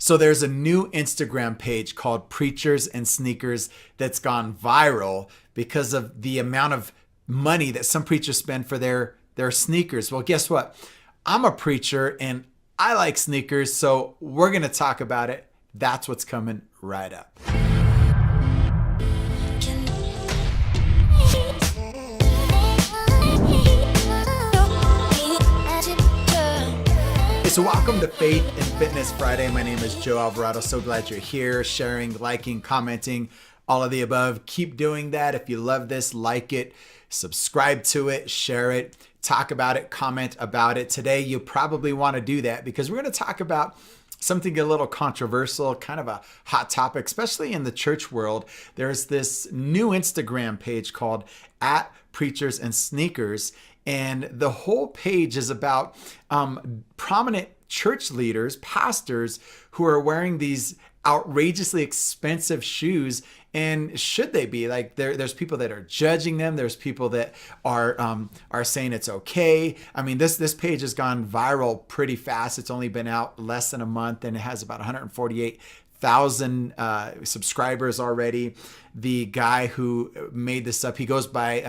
So there's a new Instagram page called Preachers and Sneakers that's gone viral because of the amount of money that some preachers spend for their sneakers. Well, guess what? I'm a preacher and I like sneakers, so we're going to talk about it. That's what's coming right up. So welcome to Faith and Fitness Friday. My name is Joe Alvarado. So glad you're here, sharing, liking, commenting, all of the above. Keep doing that. If you love this, like it, subscribe to it, share it, talk about it, comment about it. Today, you probably want to do that because we're going to talk about something a little controversial, kind of a hot topic, especially in the church world. There's this new Instagram page called @Preachers and Sneakers. And the whole page is about prominent church leaders, pastors, who are wearing these outrageously expensive shoes. And should they be? Like there's people that are judging them. There's people that are saying it's okay. I mean, this page has gone viral pretty fast. It's only been out less than a month, and it has about 148,000 subscribers already. The guy who made this up, he goes by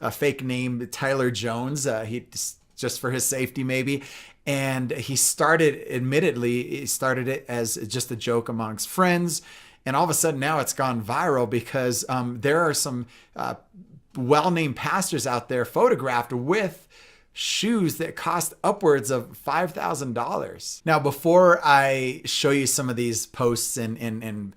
a fake name, Tyler Jones. He just for his safety maybe. And he started it as just a joke amongst friends. And all of a sudden now it's gone viral because there are some well-named pastors out there photographed with shoes that cost upwards of $5,000. Now, before I show you some of these posts and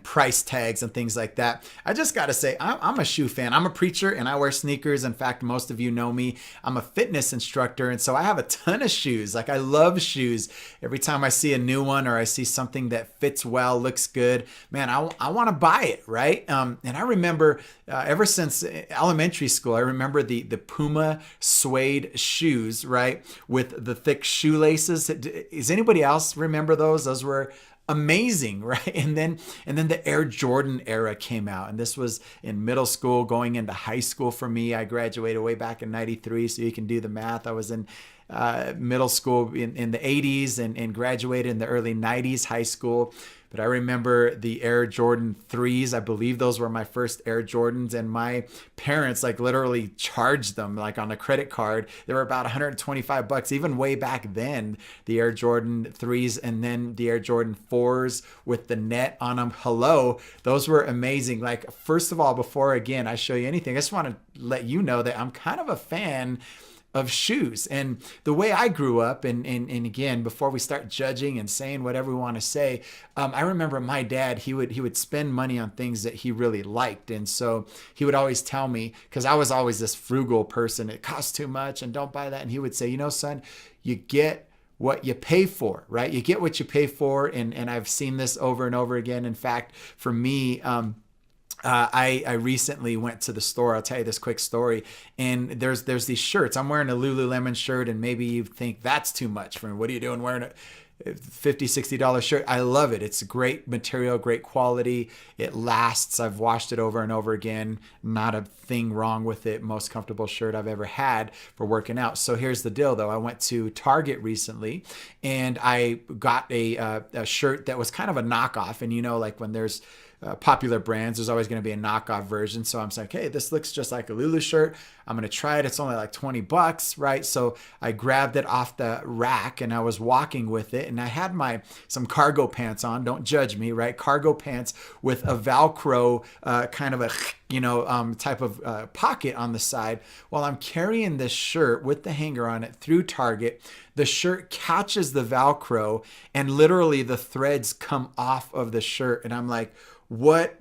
price tags and things like that, I just got to say, I'm a shoe fan. I'm a preacher and I wear sneakers. In fact, most of you know me. I'm a fitness instructor. And so I have a ton of shoes. Like, I love shoes. Every time I see a new one or I see something that fits well, looks good, man, I want to buy it, right? And I remember ever since elementary school, I remember the Puma suede shoes, right? With the thick shoelaces. Does anybody else remember those? Those were amazing, right? And then the Air Jordan era came out, and this was in middle school going into high school for me. I graduated way back in 93, so you can do the math. I was in middle school in the 80s and graduated in the early 90s high school. But I remember the Air Jordan 3s. I believe those were my first Air Jordans, and my parents like literally charged them like on a credit card. They were about $125 even way back then, the Air Jordan 3s, and then the Air Jordan 4s with the net on them. Hello, those were amazing. Like, first of all, before again I show you anything, I just want to let you know that I'm kind of a fan of shoes. And the way I grew up, and again, before we start judging and saying whatever we want to say, I remember my dad, he would spend money on things that he really liked. And so he would always tell me, because I was always this frugal person, it costs too much and don't buy that. And he would say, son, you get what you pay for, right? You get what you pay for. And I've seen this over and over again. In fact, for me, I recently went to the store. I'll tell you this quick story. And there's these shirts. I'm wearing a Lululemon shirt, and maybe you think that's too much for me. What are you doing wearing a $50, $60 shirt? I love it. It's great material, great quality. It lasts. I've washed it over and over again. Not a thing wrong with it. Most comfortable shirt I've ever had for working out. So here's the deal though. I went to Target recently and I got a shirt that was kind of a knockoff. And like when there's popular brands, there's always going to be a knockoff version. So I'm like, hey, this looks just like a Lulu shirt. I'm going to try it. It's only like $20, right? So I grabbed it off the rack and I was walking with it, and I had some cargo pants on. Don't judge me, right? Cargo pants with a Velcro kind of a type of pocket on the side. While I'm carrying this shirt with the hanger on it through Target, the shirt catches the Velcro and literally the threads come off of the shirt. And I'm like, what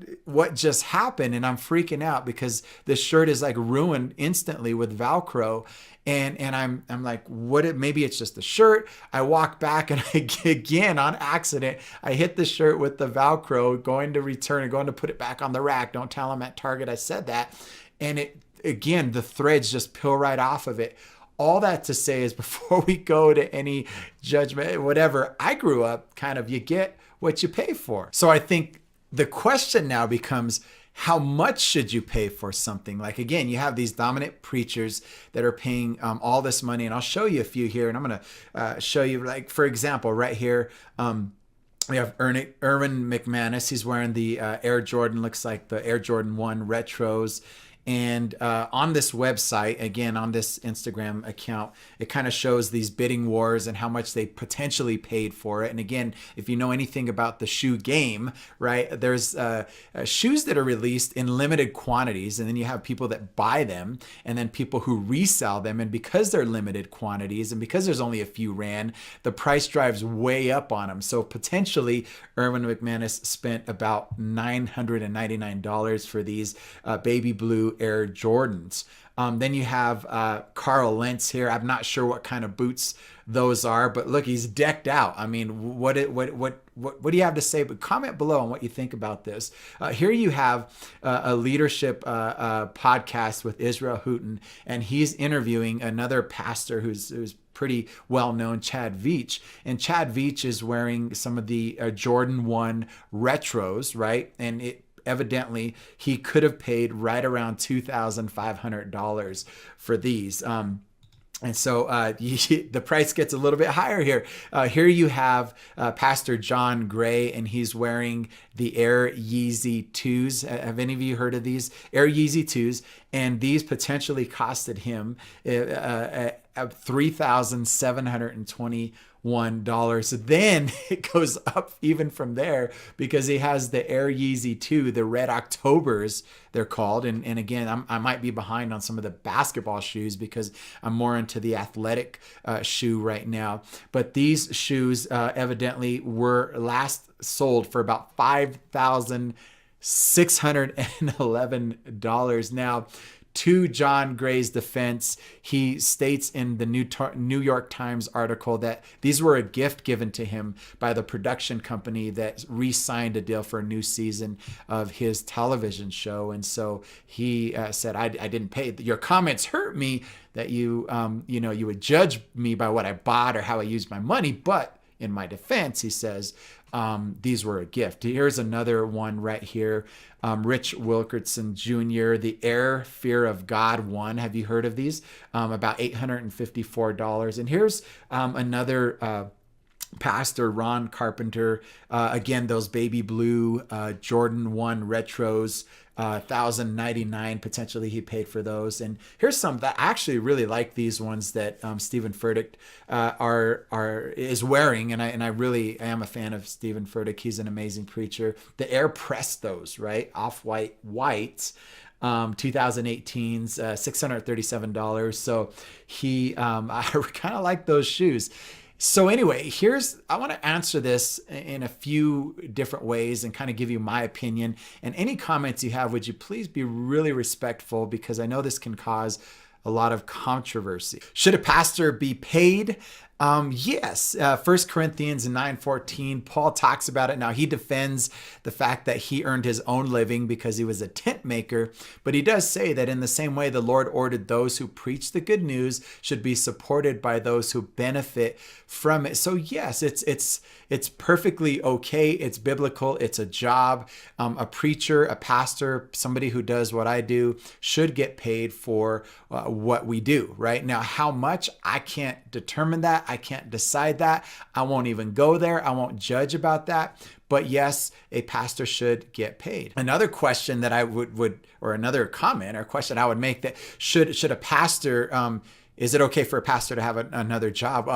just happened? And I'm freaking out because this shirt is like ruined instantly with Velcro. And I'm like, maybe it's just the shirt. I walk back and again, on accident, I hit the shirt with the Velcro, going to return and going to put it back on the rack. Don't tell them at Target I said that. And again, the threads just peel right off of it. All that to say is, before we go to any judgment, whatever, I grew up kind of, you get what you pay for. So I think the question now becomes, how much should you pay for something? Like, again, you have these dominant preachers that are paying all this money, and I'll show you a few here, and I'm going to show you, like, for example, right here, We have Erwin McManus. He's wearing the Air Jordan, looks like the Air Jordan 1 retros. And on this website, again, on this Instagram account, it kind of shows these bidding wars and how much they potentially paid for it. And again, if you know anything about the shoe game, right, there's shoes that are released in limited quantities. And then you have people that buy them and then people who resell them. And because they're limited quantities and because there's only a few ran, the price drives way up on them. So potentially, Erwin McManus spent about $999 for these baby blue Air Jordans. Then you have Carl Lentz here. I'm not sure what kind of boots those are, but look, he's decked out. I mean, what do you have to say? But comment below on what you think about this. Here you have a leadership podcast with Israel Houghton, and he's interviewing another pastor who's pretty well known, Chad Veach. And Chad Veach is wearing some of the Jordan 1 retros, right? And evidently he could have paid right around $2,500 for these. And so the price gets a little bit higher here. Here you have Pastor John Gray, and he's wearing the Air Yeezy 2s. Have any of you heard of these? Air Yeezy 2s. And these potentially costed him $3,721. Then it goes up even from there because he has the Air Yeezy 2, the Red Octobers, they're called. And again, I might be behind on some of the basketball shoes because I'm more into the athletic shoe right now. But these shoes evidently were last sold for about $5,611. Now, to John Gray's defense, he states in the New York Times article that these were a gift given to him by the production company that re-signed a deal for a new season of his television show. And so he said, I didn't pay. Your comments hurt me that you would judge me by what I bought or how I used my money. But in my defense, he says, these were a gift. Here's another one right here. Rich Wilkerson Jr., the Air Fear of God 1. Have you heard of these? About $854. And here's another Pastor Ron Carpenter. Again, those baby blue Jordan 1 retros. $1,099 potentially he paid for those. And here's some that I actually really like, these ones that Stephen Furtick is wearing, and I really am a fan of Stephen Furtick. He's an amazing preacher. The Air Prestos, right, off-white whites. 2018s, $637. So I kind of like those shoes. So anyway, I want to answer this in a few different ways and kind of give you my opinion. And any comments you have, would you please be really respectful, because I know this can cause a lot of controversy. Should a pastor be paid? Yes. 1 Corinthians 9:14, Paul talks about it. Now, he defends the fact that he earned his own living because he was a tent maker, but he does say that in the same way the Lord ordered those who preach the good news should be supported by those who benefit from it. So yes, it's perfectly okay. It's biblical. It's a job. A preacher, a pastor, somebody who does what I do should get paid for what we do. Right now, how much, I can't determine that. I can't decide that. I won't even go there. I won't judge about that. But yes, a pastor should get paid. Another question that I would or another comment or question I would make, that should a pastor, is it okay for a pastor to have another job?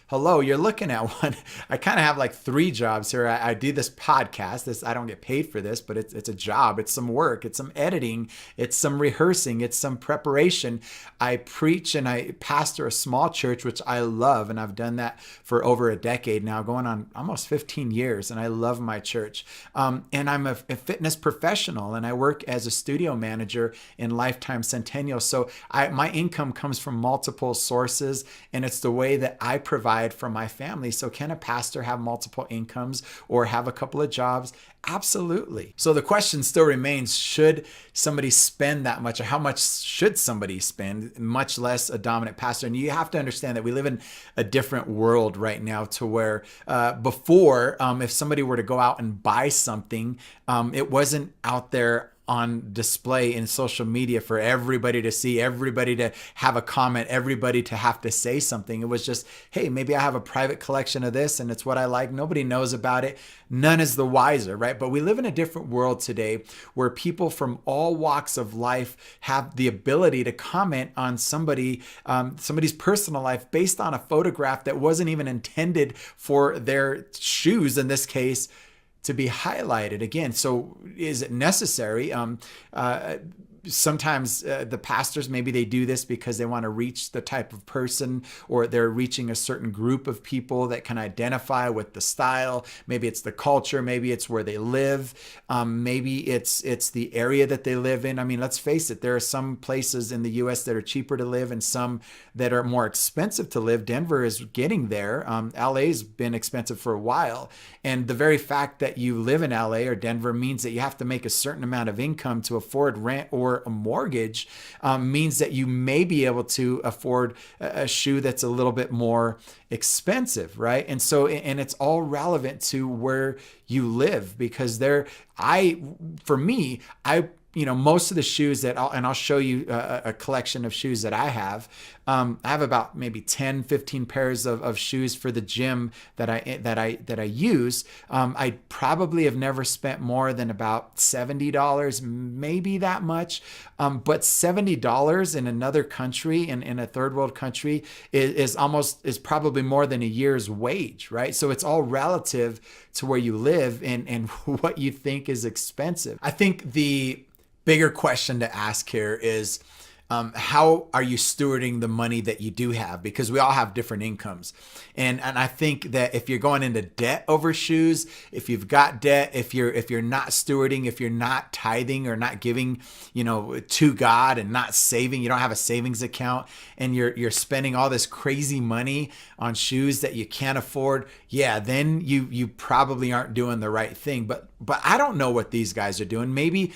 Hello, you're looking at one. I kind of have like 3 jobs here. I do this podcast. I don't get paid for this, but it's a job. It's some work. It's some editing. It's some rehearsing. It's some preparation. I preach and I pastor a small church, which I love. And I've done that for over a decade now, going on almost 15 years. And I love my church. And I'm a fitness professional, and I work as a studio manager in Lifetime Centennial. So my income comes from multiple sources, and it's the way that I provide for my family. So can a pastor have multiple incomes or have a couple of jobs? Absolutely. So the question still remains, should somebody spend that much, or how much should somebody spend, much less a dominant pastor? And you have to understand that we live in a different world right now, to where before, if somebody were to go out and buy something, it wasn't out there on display in social media for everybody to see, everybody to have a comment, everybody to have to say something. It was just, hey, maybe I have a private collection of this and it's what I like. Nobody knows about it. None is the wiser, right? But we live in a different world today where people from all walks of life have the ability to comment on somebody's personal life based on a photograph that wasn't even intended for their shoes, in this case, to be highlighted again. So is it necessary? Sometimes the pastors, maybe they do this because they want to reach the type of person, or they're reaching a certain group of people that can identify with the style. Maybe it's the culture, maybe it's where they live, maybe it's the area that they live in. I mean, let's face it, there are some places in the US that are cheaper to live and some that are more expensive to live. Denver is getting there. LA's been expensive for a while. And the very fact that you live in LA or Denver means that you have to make a certain amount of income to afford rent or a mortgage, means that you may be able to afford a shoe that's a little bit more expensive, right? And so, and it's all relevant to where you live, because for me, most of the shoes that I'll show you a collection of shoes that I have. I have about maybe 10, 15 pairs of shoes for the gym that I use. I probably have never spent more than about $70, maybe that much. But $70 in another country, in a third world country, is probably more than a year's wage, right? So it's all relative to where you live and what you think is expensive. I think the bigger question to ask here is, how are you stewarding the money that you do have? Because we all have different incomes. And I think that if you're going into debt over shoes, if you've got debt, if you're not stewarding, if you're not tithing or not giving, to God, and not saving, you don't have a savings account, and you're spending all this crazy money on shoes that you can't afford, then you probably aren't doing the right thing. But I don't know what these guys are doing. Maybe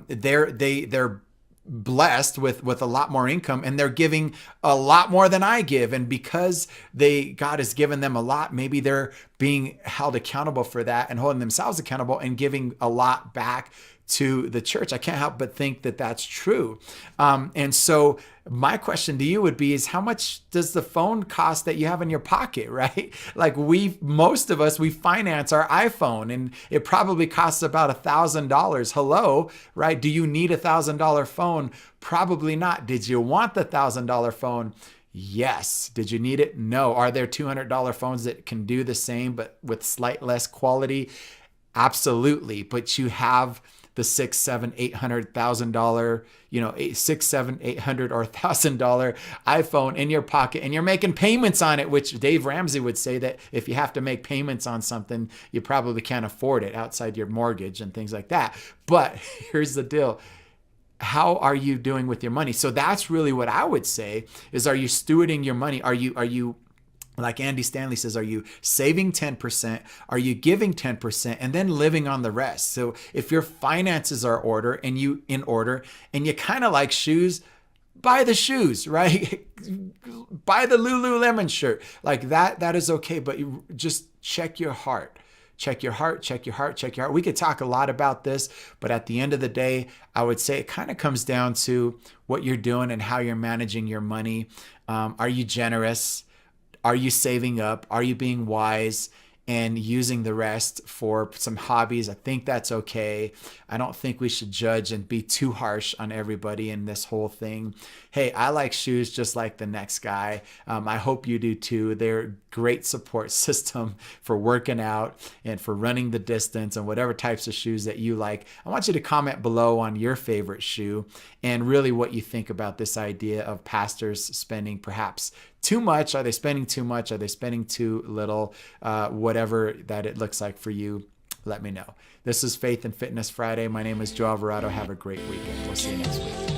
they're blessed with a lot more income, and they're giving a lot more than I give. And because God has given them a lot, maybe they're being held accountable for that and holding themselves accountable and giving a lot back to the church. I can't help but think that that's true. And so my question to you would be, is how much does the phone cost that you have in your pocket, right? Like most of us, we finance our iPhone, and it probably costs about $1,000. Hello, right? Do you need $1,000 phone? Probably not. Did you want the $1,000 phone? Yes. Did you need it? No. Are there $200 phones that can do the same, but with slight less quality? Absolutely. But you have the $600,000, $700,000, $800,000, $600,000, $700,000, $800,000 or $1,000 iPhone in your pocket, and you're making payments on it, which Dave Ramsey would say that if you have to make payments on something, you probably can't afford it outside your mortgage and things like that. But here's the deal. How are you doing with your money? So that's really what I would say is, are you stewarding your money? Are you like Andy Stanley says, are you saving 10%? Are you giving 10% and then living on the rest? So if your finances are in order and you kind of like shoes, buy the shoes, right? Buy the Lululemon shirt. Like that is okay, but you just check your heart. Check your heart, check your heart, check your heart. We could talk a lot about this, but at the end of the day, I would say it kind of comes down to what you're doing and how you're managing your money. Are you generous? Are you saving up? Are you being wise and using the rest for some hobbies? I think that's okay. I don't think we should judge and be too harsh on everybody in this whole thing. Hey, I like shoes just like the next guy. I hope you do too. They're a great support system for working out and for running the distance and whatever types of shoes that you like. I want you to comment below on your favorite shoe and really what you think about this idea of pastors spending perhaps too much. Are they spending too much? Are they spending too little? Whatever that it looks like for you, let me know. This is Faith and Fitness Friday. My name is Joe Alvarado. Have a great weekend. We'll see you next week.